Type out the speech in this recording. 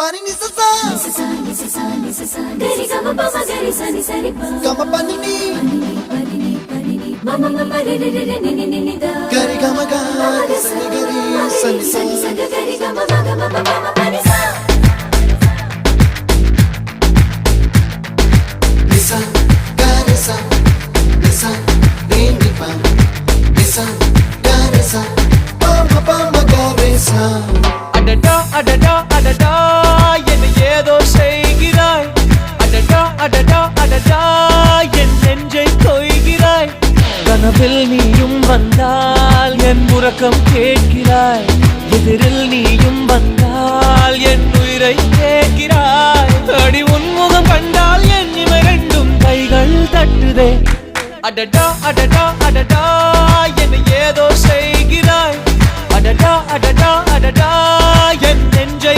Pani ni sa sa gari gama pa ma gari sa ni sa ri pa gama pani ni mama mama re re re ni ni ni da gari gama ga sa ni gari sa ni sa gari gama ma gama mama pani sa nisa gari sa nisa re ni pa nisa gari sa pa ma gari sa adada adada adada என்ன ஏதோ செய்கிறாய் adada adada adada என் நெஞ்சை கொய்கிறாய் கனவில் நீயும் வந்தால் என் உறக்கம் கேட்கிறாய் எதிரில் நீயும் வந்தால் என் உயிரை கேட்கிறாய் அடி உன்முகம் கண்டால் என் இமை ரெண்டும் கைகள் தட்டுதே adada adada adada என்ன ஏதோ செய்கிறாய் adada adada adada என் நெஞ்சை